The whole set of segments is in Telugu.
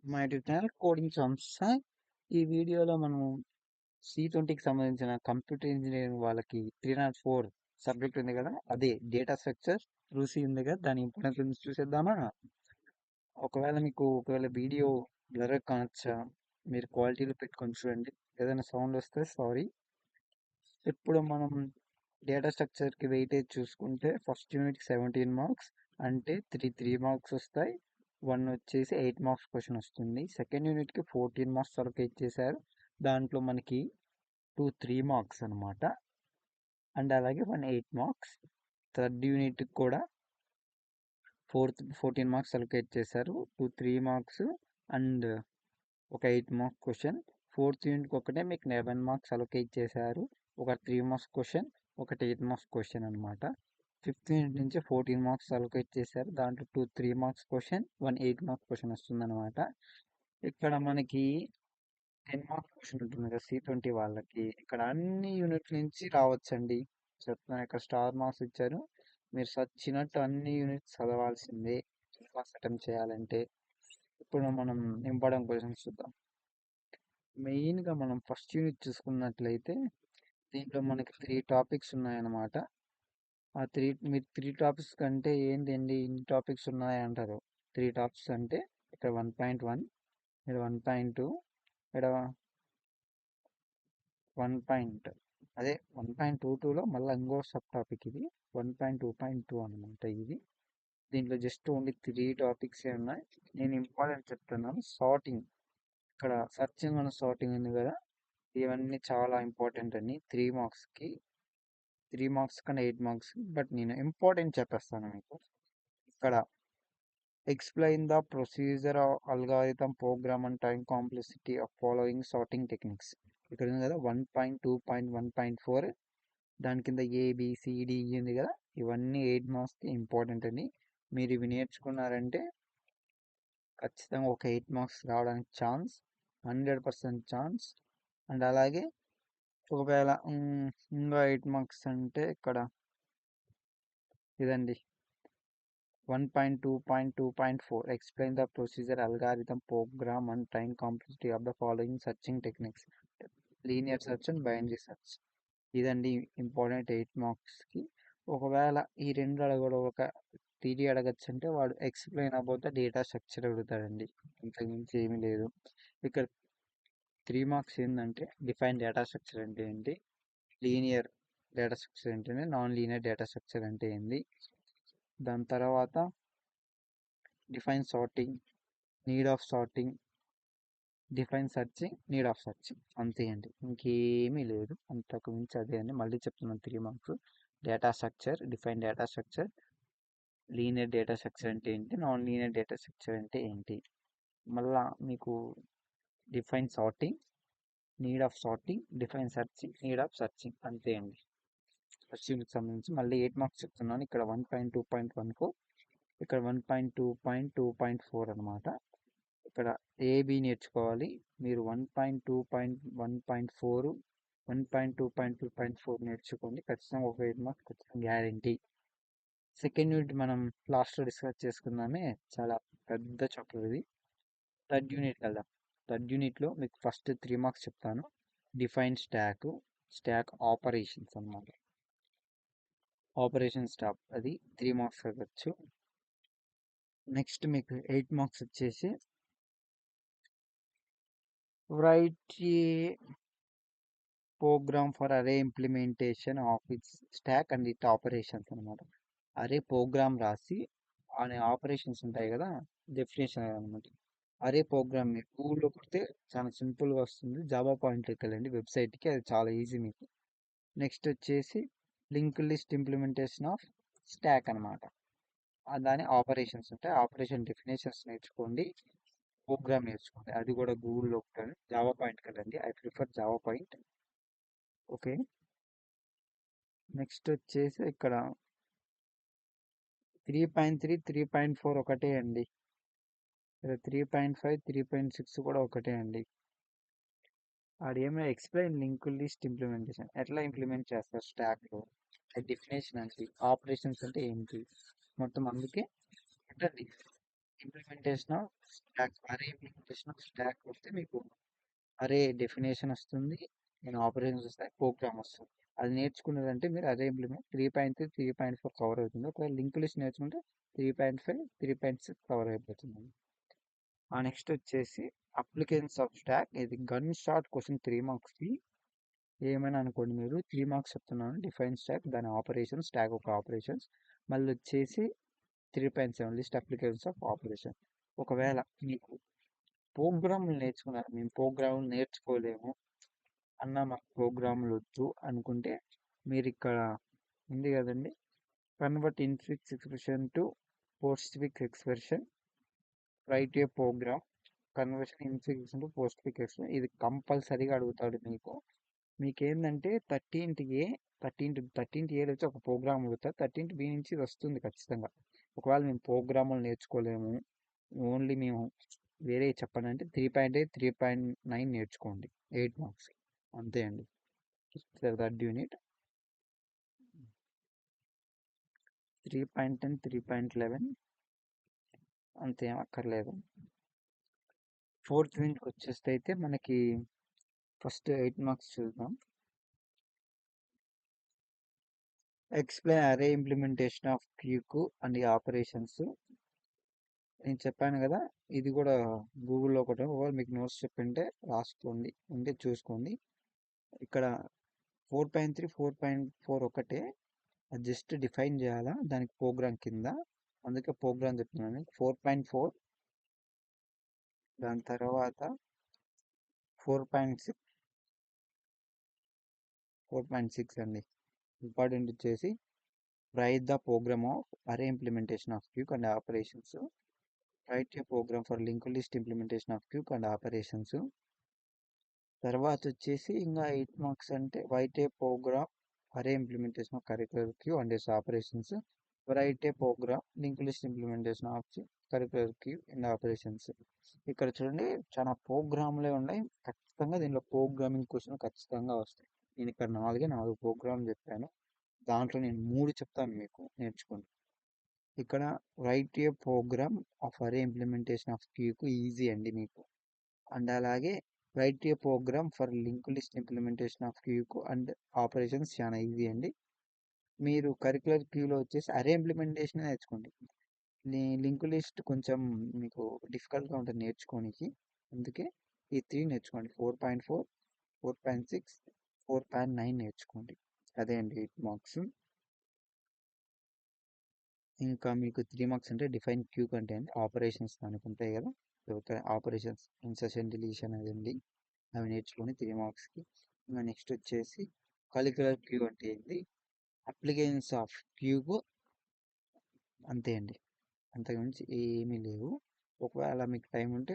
మై యూట్యూబ్ ఛానల్ కోడింగ్ సంస్థ. ఈ వీడియోలో మనం C20కి సంబంధించిన కంప్యూటర్ ఇంజనీరింగ్ వాళ్ళకి 304 సబ్జెక్ట్ ఉంది కదా, అదే డేటా స్ట్రక్చర్ రూసీ ఉంది కదా, దాని ఇంపార్టెన్స్ గురించి చూసేద్దామా. ఒకవేళ వీడియో బ్లర్ కానొచ్చా, మీరు క్వాలిటీలో పెట్టుకొని చూడండి. ఏదైనా సౌండ్ వస్తే సారీ. ఇప్పుడు మనం డేటా స్ట్రక్చర్కి వెయిటేజ్ చూసుకుంటే ఫస్ట్ యూనిట్కి 17 మార్క్స్, అంటే త్రీ మార్క్స్ వస్తాయి. వన్ వచ్చేసి 8 మార్క్స్ క్వశ్చన్ వస్తుంది. సెకండ్ యూనిట్కి 14 మార్క్స్ వరకు ఇచ్చేసారు. దాంట్లో మనకి 3 మార్క్స్ అనమాట. అండ్ అలాగే 8 మార్క్స్. థర్డ్ యూనిట్కి కూడా 14 మార్క్స్ అలొకేట్ చేశారు. 3 మార్క్స్ అండ్ ఒక 8 మార్క్స్ క్వశ్చన్. ఫోర్త్ యూనిట్కి ఒకటే మీకు 11 మార్క్స్ అలొకేట్ చేశారు. ఒక 3 మార్క్స్ క్వశ్చన్, ఒకటి 8 మార్క్స్ క్వశ్చన్ అనమాట. ఫిఫ్త్ యూనిట్ నుంచి 14 మార్క్స్ అలొకేట్ చేశారు. దాంట్లో 3 మార్క్స్ క్వశ్చన్, 8 మార్క్స్ క్వశ్చన్ వస్తుంది అనమాట. ఇక్కడ మనకి 10 మార్క్స్ క్వశ్చన్ ఉంటుంది కదా C20 వాళ్ళకి. ఇక్కడ అన్ని యూనిట్ నుంచి రావచ్చండి. చెప్తున్నాను, ఇక్కడ స్టార్ మార్క్స్ ఇచ్చారు. మీరు సచ్చినట్టు అన్ని యూనిట్స్ చదవాల్సిందే ఫస్ట్ అటెంప్ట్ చేయాలంటే. ఇప్పుడు మనం ఇంపార్టెంట్ క్వశ్చన్స్ చూద్దాం. మెయిన్గా మనం ఫస్ట్ యూనిట్ చూసుకున్నట్లయితే దీంట్లో మనకి 3 టాపిక్స్ ఉన్నాయన్నమాట. మీరు 3 టాపిక్స్ కంటే ఏంటండి ఇన్ని టాపిక్స్ ఉన్నాయి అంటారు. 3 టాపిక్స్ అంటే ఇక్కడ 1.1, ఇక్కడ 1.2, ఇక్కడ 1. అదే 1.22లో మళ్ళీ ఇంకో సబ్ టాపిక్ ఇది 1.2.2 అనమాట. ఇది దీంట్లో జస్ట్ ఓన్లీ 3 టాపిక్స్ ఉన్నాయి. నేను ఇంపార్టెంట్ చెప్తున్నాను. సార్టింగ్, ఇక్కడ సర్చింగ్ అండ్ సార్టింగ్ ఉంది కదా, ఇవన్నీ చాలా ఇంపార్టెంట్ అని 3 మార్క్స్కి. 3 మార్క్స్ కన్నా 8 మార్క్స్, బట్ నేను ఇంపార్టెంట్ చెప్పేస్తాను మీకు. ఇక్కడ explain the procedure of algorithm program and time complexity of following sorting techniques. ఇక్కడ ఉంది కదా 1.2.1.4, దాని కింద ABCDE ఉంది కదా, ఇవన్నీ 8 మార్క్స్కి ఇంపార్టెంట్ అని. మీరు ఇవి నేర్చుకున్నారంటే ఖచ్చితంగా ఒక 8 మార్క్స్ రావడానికి ఛాన్స్, 100% ఛాన్స్. అండ్ అలాగే ఒకవేళ ఇంకా 8 మార్క్స్ అంటే ఇక్కడ ఇదండి 1.2.2.4 explain the procedure algorithm program and time complexity of the following searching techniques, linear search and binary search. ఇదండి ఇంపార్టెంట్ 8 మార్క్స్కి. ఒకవేళ ఈ రెండు అడగడం, ఒక థియరీ అడగచ్చు అంటే వాడు explain about the data structure అడుగుతాడండి, ఇంతకుమించి ఏమీ లేదు. ఇక్కడ 3 మార్క్స్ ఏంటంటే డిఫైన్ డేటా స్ట్రక్చర్ అంటే ఏంటి, లీనియర్ డేటా స్ట్రక్చర్ ఏంటంటే, నాన్ లీనియర్ డేటా స్ట్రక్చర్ అంటే ఏంది, దాని తర్వాత define sorting, need of sorting, define searching, need of searching. అంతే అండి, ఇంకేమీ లేదు. అంతకు మించి అదే అండి. మళ్ళీ చెప్తున్నాను, 3 marks. Data structure, define data structure, linear data structure అంటే ఏంటి, నాన్ లీనియర్ డేటా స్ట్రక్చర్ అంటే ఏంటి, మళ్ళా మీకు define sorting, need of sorting, define searching, need of searching. అంతే అండి ఫస్ట్ యూనిట్ సంబంధించి. మళ్ళీ 8 మార్క్స్ చెప్తున్నాను. ఇక్కడ 1.2.14, ఇక్కడ 1.2.2.4 అనమాట. ఇక్కడ ఏబి నేర్చుకోవాలి మీరు. 1.2.1.4, 1.2.2.4 నేర్చుకోండి. ఖచ్చితంగా ఒక 8 మార్క్స్ ఖచ్చితంగా గ్యారంటీ. సెకండ్ యూనిట్ మనం లాస్ట్లో డిస్కస్ చేసుకుందామే, చాలా పెద్ద చాప్టర్ ఇది. థర్డ్ యూనిట్ వెళ్దాం. థర్డ్ యూనిట్లో మీకు ఫస్ట్ 3 మార్క్స్ చెప్తాను. డిఫైన్ స్టాక్ ఆపరేషన్స్ అన్నమాట. ఆపరేషన్ స్టాక్ అది 3 మార్క్స్ అవ్వచ్చు. నెక్స్ట్ మీకు 8 మార్క్స్ వచ్చేసి రైట్ ప్రోగ్రామ్ ఫర్ అరే implementation of it's stock and it operations అనమాట. అరే ప్రోగ్రామ్ రాసి అనే ఆపరేషన్స్ ఉంటాయి కదా, డెఫినేషన్ అనమాట. అరే ప్రోగ్రామ్ మీరు గూగుల్లో కొడితే చాలా సింపుల్గా వస్తుంది. జావా పాయింట్లోకి వెళ్ళండి వెబ్సైట్కి, అది చాలా ఈజీ మీకు. నెక్స్ట్ వచ్చేసి link list implementation of stock అనమాట. దాని ఆపరేషన్స్ ఉంటాయి. ఆపరేషన్ డెఫినేషన్స్ నేర్చుకోండి, ప్రోగ్రామ్ నేర్చుకోండి. అది కూడా గూగుల్లో ఉంటుంది. జావా పాయింట్కి వెళ్ళండి. I prefer Java point. Okay. Next వచ్చేసి ఇక్కడ 3.3, 3.4 ఒకటే అండి. ఇక్కడ 3.5, 3.6 కూడా ఒకటే అండి. ఆడేమో ఎక్స్ప్లెయిన్ లింక్ లిస్ట్ ఇంప్లిమెంటేషన్, ఎట్లా ఇంప్లిమెంట్ చేస్తారు స్టాక్లో, డెఫినేషన్ అంటే ఆపరేషన్స్ అంటే ఏంటి మొత్తం. అందుకే ఉంటుంది ఇంప్లిమెంటేషన్ ఆఫ్ స్టాక్, అరే ఇంప్లిమెంటేషన్ ఆఫ్ స్టాక్ వస్తే మీకు అరే డెఫినేషన్ వస్తుంది, నేను ఆపరేషన్స్ వస్తాయి, ప్రోగ్రామ్ వస్తుంది. అది నేర్చుకున్నారంటే మీరు అరే ఇంప్లిమెంట్ 3.3 3.4 కవర్ అవుతుంది. ఒకవేళ లింక్ లిస్ట్ నేర్చుకుంటే 3.5 3.6 కవర్ అయిపోతుంది. ఆ నెక్స్ట్ వచ్చేసి అప్లికేషన్స్ ఆఫ్ స్టాక్. ఇది గన్ షాట్ క్వశ్చన్ 3 మార్క్స్కి. ఏమైనా అనుకోండి, మీరు 3 మార్క్స్ చెప్తున్నాను. డిఫైన్ స్టాక్, దాని ఆపరేషన్, స్టాక్ ఒక ఆపరేషన్స్. మళ్ళీ వచ్చేసి 3.7 లిస్ట్ అప్లికేషన్స్ ఆఫ్ ఆపరేషన్. ఒకవేళ మీకు ప్రోగ్రాములు నేర్చుకున్నారు, మేము ప్రోగ్రాములు నేర్చుకోలేము అన్న, మాకు ప్రోగ్రాములు వద్దు అనుకుంటే మీరు ఇక్కడ ఉంది కదండి, convert infix expression to postfix expression, write a program conversion infix to postfix expression. ఇది కంపల్సరీగా అడుగుతాడు మీకు. మీకేందంటే 13th ఏలో వచ్చి ఒక ప్రోగ్రామ్ అడుగుతారు, 13th నుంచి ఇది వస్తుంది ఖచ్చితంగా. ఒకవేళ మేము ప్రోగ్రాములు నేర్చుకోలేము, ఓన్లీ మేము వేరే చెప్పండి అంటే 3.8 3.9 నేర్చుకోండి, 8 మార్క్స్ అంతే అండి. థర్డ్ యూనిట్ 3.10 3.11 అంతేం అక్కర్లేదు. ఫోర్త్ యూనిట్కి వచ్చేస్తే అయితే మనకి ఫస్ట్ 8 మార్క్స్ చూద్దాం. ఎక్స్ప్లెయిన్ అరే ఇంప్లిమెంటేషన్ ఆఫ్ క్యూకు అండ్ ఆపరేషన్స్. నేను చెప్పాను కదా, ఇది కూడా గూగుల్లో ఒకటి, ఒకవేళ మీకు నోట్స్ చెప్పింటే రాసుకోండి, ఉంటే చూసుకోండి. ఇక్కడ 4.3 4.4 ఒకటే, అది జస్ట్ డిఫైన్ చేయాలా దానికి ప్రోగ్రామ్ కింద, అందుకే ప్రోగ్రామ్ చెప్తున్నాను. 4.4, దాని తర్వాత 4.6 అండి. ఇంపార్టెంట్ వచ్చేసి write the program of array implementation of queue and operations, write a program for link list implementation of queue and operations. తర్వాత వచ్చేసి ఇంకా 8 మార్క్స్ అంటే write a program array implementation of circular queue and its operations, write a program link list implementation of circular queue and operations. ఇక్కడ చూడండి, చాలా ప్రోగ్రామ్లే ఉన్నాయి, ఖచ్చితంగా దీనిలో ప్రోగ్రామింగ్ క్వశ్చన్ ఖచ్చితంగా వస్తాయి. నేను ఇక్కడ 4 ప్రోగ్రామ్ చెప్పాను, దాంట్లో నేను 3 చెప్తాను మీకు, నేర్చుకోండి. ఇక్కడ write a program of array implementation of క్యూకు ఈజీ అండి మీకు. అండ్ అలాగే write a program for link list implementation of క్యూకు అండ్ ఆపరేషన్స్ చాలా ఈజీ అండి. మీరు కరిక్యులర్ క్యూలో వచ్చేసి అరే ఇంప్లిమెంటేషన్ నేర్చుకోండి. లింక్ లిస్ట్ కొంచెం మీకు డిఫికల్ట్గా ఉంటుంది నేర్చుకోనికి, అందుకే ఈ 3 నేర్చుకోండి. 4.4 4.6 4.9 నేర్చుకోండి. అదే అండి 8 మార్క్స్. ఇంకా మీకు 3 మార్క్స్ అంటే డిఫైన్ క్యూ కంటే అండి ఆపరేషన్స్ దానికి ఉంటాయి కదా, ఆపరేషన్స్ ఇన్సర్షన్ డిలీషన్ అదండి, అవి నేర్చుకొని 3 మార్క్స్కి. ఇంకా నెక్స్ట్ వచ్చేసి కరిక్యులర్ క్యూ అంటే ఏంటి, అప్లికేషన్స్ ఆఫ్ క్యూకు, అంతే అండి, అంతకుమించి ఏమీ లేవు. ఒకవేళ మీకు టైం ఉంటే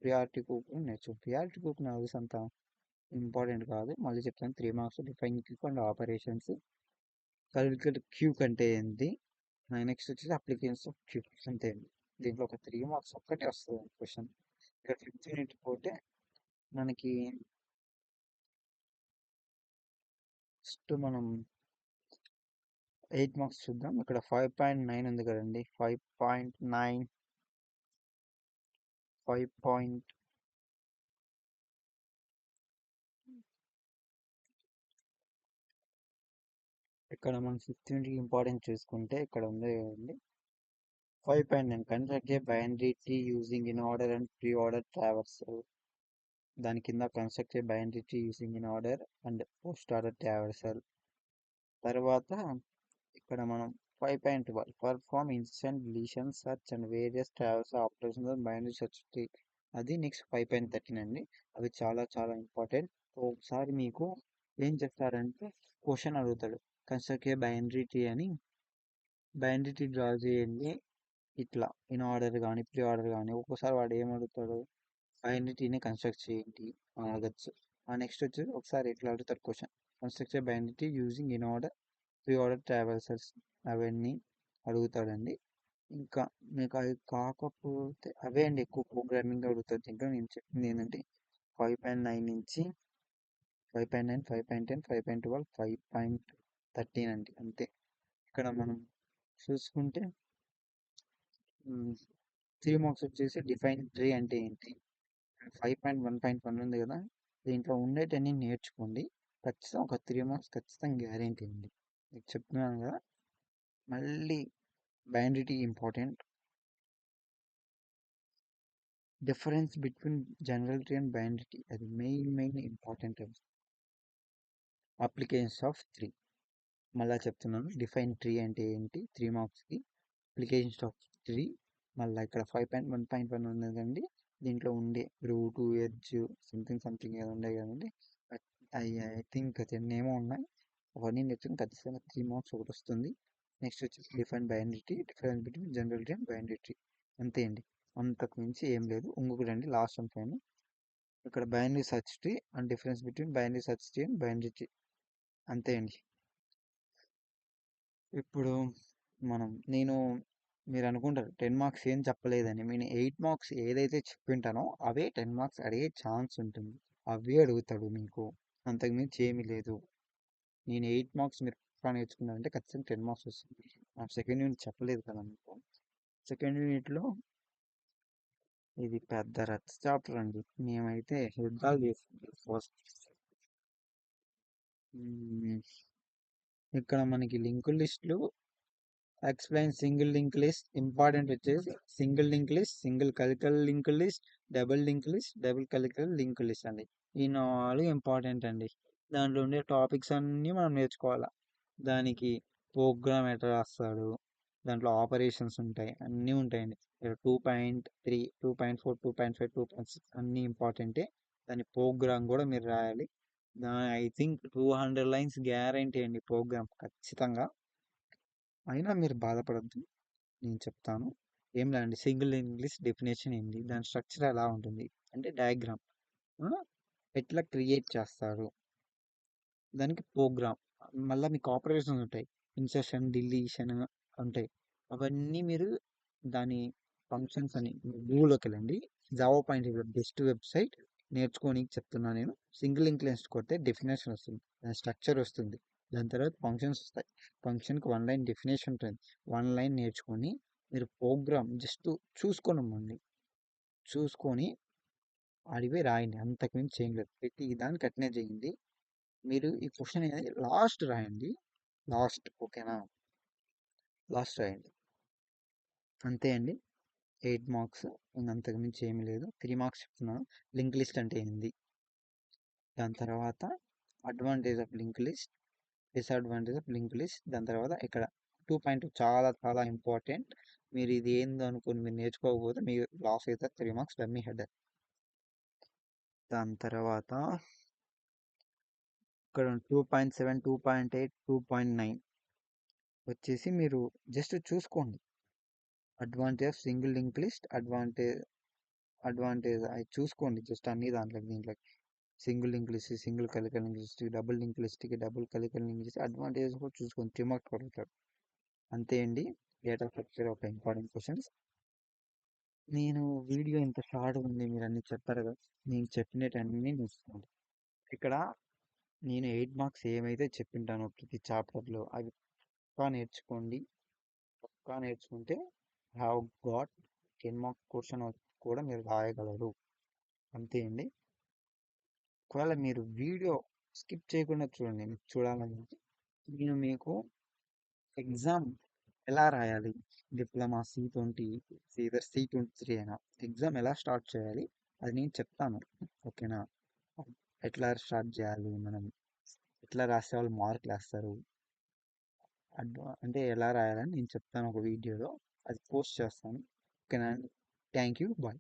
ప్రియారిటీ కుక్ నేర్చుకో. ప్రియారిటీ కుక్ నాకు తెలిసి అంత ఇంపార్టెంట్ కాదు, మళ్ళీ చెప్తాను. 3 marks define queue and operations. Circular queue కంటే ఏంటి, నెక్స్ట్ వచ్చేసి అప్లికేషన్స్ ఆఫ్ క్యూ, అంతే అండి. దీంట్లో ఒక 3 మార్క్స్ ఒక్కటే వస్తుంది క్వశ్చన్. ఇక్కడ 5th యూనిట్ పోతే మనకి ఫస్ట్ మనం 8 మార్క్స్ చూద్దాం. ఇక్కడ 5.9 ఉంది కదండి, 5.9 ఇక్కడ మనం 5th యూనిట్కి ఇంపార్టెంట్ చూసుకుంటే ఇక్కడ ఉంది కదండి 5.9 construct a binary tree using in order and pre order traversal. దాని కింద construct a binary tree using in order and post order traversal. తర్వాత ఇక్కడ మనం 5.12 perform instant deletion search and various travels operations binary search tree. అది నెక్స్ట్ 5.13 అండి. అవి చాలా చాలా ఇంపార్టెంట్. ఒకసారి మీకు ఏం చెప్తారంటే క్వశ్చన్ అడుగుతాడు, కన్స్ట్రక్ట్ ఏ బైనరీ ట్రీ అని, బైనరీ ట్రీ డ్రా చేయండి ఇట్లా ఇన్ ఆర్డర్ కానీ ప్రీ ఆర్డర్ కానీ. ఒక్కోసారి వాడు ఏం అడుగుతాడు, బైనరీ ట్రీని కన్స్ట్రక్ట్ చేయండి అని అడగచ్చు. నెక్స్ట్ వచ్చి ఒకసారి ఎట్లా అడుగుతారు question, construct a binary tree using in order pre order traversals, అవన్నీ అడుగుతాడండి. ఇంకా మీకు అవి కాకపోతే అవే అండి ఎక్కువ ప్రోగ్రామింగ్ అడుగుతాడు. దీంట్లో నేను చెప్పింది ఏంటంటే 5.9 నుంచి 5.9 5.10 5.12 5.13 అండి, అంతే. ఇక్కడ మనం చూసుకుంటే 3 మార్క్స్ వచ్చేసి డిఫైన్ ట్రీ అంటే ఏంటి? 5.1.1 ఉంది కదా! దీంట్లో ఉండేటివన్నీ నేర్చుకోండి. ఖచ్చితంగా ఒక 3 మార్క్స్ ఖచ్చితంగా గ్యారంటీ అండి. మీకు చెప్తున్నాను కదా! మళ్ళీ binary important. Difference between general tree and binary అది మెయిన్ ఇంపార్టెంట్ అది. అప్లికేషన్స్ ఆఫ్ 3 మళ్ళా చెప్తున్నాను. డిఫైన్ ట్రీ అంటే ఏంటి 3 మార్క్స్కి. అప్లికేషన్స్ ఆఫ్ 3 మళ్ళీ ఇక్కడ 5.1.1 ఉంది కదండి. దీంట్లో ఉండే రూట్ ఎడ్జ్ సంథింగ్ ఏదో ఉండే కదండి. ఐ థింక్ 10 ఏమో ఉన్నాయి. అవన్నీ నేర్చుకుని ఖచ్చితంగా 3 మార్క్స్ ఒకటి వస్తుంది. నెక్స్ట్ వచ్చేసి define binary difference between general tree and binary tree అంతే అండి. అంతకు మించి ఏం లేదు. ఇంకొకటి అండి లాస్ట్ అండ్ ఫైనల్. ఇక్కడ binary search tree and difference between binary search tree and binary tree అంతే అండి. ఇప్పుడు నేను మీరు అనుకుంటారు 10 మార్క్స్ ఏం చెప్పలేదని. నేను 8 మార్క్స్ ఏదైతే చెప్పింటానో అవే 10 మార్క్స్ అడిగే ఛాన్స్ ఉంటుంది. అవే అడుగుతాడు మీకు. అంతకుమించి ఏమీ లేదు. నేను 8 మార్క్స్ మీరు పక్కా నేర్చుకున్నారంటే ఖచ్చితంగా 10 మార్క్స్ వస్తుంది. నాకు సెకండ్ యూనిట్ చెప్పలేదు కదా మీకు. సెకండ్ యూనిట్లో ఇది పెద్ద రచ్చ చాప్టర్ అండి. మేమైతే యుద్ధాలు చేసింది ఫస్ట్. ఇక్కడ మనకి లింకుల లిస్టులు explain single link list important వచ్చేసి single link list, single circular link list, double link list, double circular link list అండి. ఈ 4 ఇంపార్టెంట్ అండి. దాంట్లో ఉండే టాపిక్స్ అన్నీ మనం నేర్చుకోవాలా. దానికి ప్రోగ్రామ్ ఎట్లా రాస్తాడు, దాంట్లో ఆపరేషన్స్ ఉంటాయి, అన్నీ ఉంటాయండి. 2.3, 2.4, 2.5, 2.6 అన్నీ ఇంపార్టెంటే. దాని ప్రోగ్రామ్ కూడా మీరు రాయాలి. ఐ థింక్ 200 లైన్స్ గ్యారంటీ అండి ప్రోగ్రామ్ ఖచ్చితంగా. అయినా మీరు బాధపడద్దు, నేను చెప్తాను. ఏం లేదండి, సింగిల్ ఇంగ్లీష్ డెఫినేషన్ ఏంటి, దాని స్ట్రక్చర్ ఎలా ఉంటుంది అంటే డయాగ్రామ్ ఎట్లా క్రియేట్ చేస్తారు, దానికి ప్రోగ్రామ్, మళ్ళీ మీకు ఆపరేషన్స్ ఉంటాయి, ఇన్సర్షన్ డిలీషన్ ఉంటాయి. అవన్నీ మీరు దాని ఫంక్షన్స్ అని గూగుల్లోకి వెళ్ళండి. జావా పాయింట్ బెస్ట్ వెబ్సైట్ నేర్చుకోనికి చెప్తున్నాను నేను. సింగిల్ ఇంక్లెన్స్ కొడితే డెఫినేషన్ వస్తుంది, దాని స్ట్రక్చర్ వస్తుంది, దాని తర్వాత ఫంక్షన్స్ వస్తాయి. ఫంక్షన్కి 1 లైన్ డెఫినేషన్ ఉంటుంది. 1 లైన్ నేర్చుకొని మీరు ప్రోగ్రామ్ జస్ట్ చూసుకోనమ్మండి, చూసుకొని అడిగి రాయండి. అంతకుమించి ఏం లేదు. ప్రతి దానికి అట్నే చేయండి. మీరు ఈ క్వశ్చన్ అనేది లాస్ట్ రాయండి. లాస్ట్ ఓకేనా, లాస్ట్ రాయండి. అంతే అండి. 8 మార్క్స్, అంతకు మించి ఏమీ లేదు. 3 మార్క్స్ చెప్తున్నాను. లింక్ లిస్ట్ అంటే ఏంది, దాని తర్వాత advantage of link list, disadvantage of link list, దాని తర్వాత ఇక్కడ 2.2 చాలా చాలా ఇంపార్టెంట్. మీరు ఇది ఏందో అనుకుని మీరు నేర్చుకోకపోతే మీరు లాస్ అవుతారు. 3 మార్క్స్ డమ్మీ హెడ్. దాని తర్వాత ఇక్కడ 2.7, 2.8, 2.9 వచ్చేసి మీరు జస్ట్ చూసుకోండి. Advantage of single link list, advantage అవి చూసుకోండి జస్ట్ అన్ని దీంట్లో single link list, single circular link list, double link లిస్ట్కి double circular link list, advantage కూడా చూసుకొని 3 మార్క్స్ పడుతాడు. అంతే అండి. డేటా స్ట్రక్చర్ ఒక ఇంపార్టెంట్ క్వశ్చన్స్. నేను వీడియో ఇంత షార్ట్ ఉంది, మీరు అన్ని చెప్పారు కదా, నేను చెప్పినవన్నీ నేర్చుకోండి. ఇక్కడ నేను 8 మార్క్స్ ఏమైతే చెప్పింటానో ప్రతి చాప్టర్లో అవి పక్కా నేర్చుకోండి. పక్కా నేర్చుకుంటే హ్యావ్ గాట్ 10 మార్క్స్ క్వశ్చన్ కూడా మీరు రాయగలరు. అంతే అండి. ఒకవేళ మీరు వీడియో స్కిప్ చేయకుండా చూడండి, మీకు చూడాలంటే నేను మీకు ఎగ్జామ్ ఎలా రాయాలి, డిప్లొమా C20, C23 అయినా ఎగ్జామ్ ఎలా స్టార్ట్ చేయాలి అది నేను చెప్తాను. ఓకేనా, ఎట్లా స్టార్ట్ చేయాలి, మనం ఎట్లా రాసే వాళ్ళు మార్కులు వేస్తారు, అంటే ఎలా రాయాలని నేను చెప్తాను ఒక వీడియోలో, అది పోస్ట్ చేస్తాను. ఓకేనా, థ్యాంక్ యూ, బాయ్.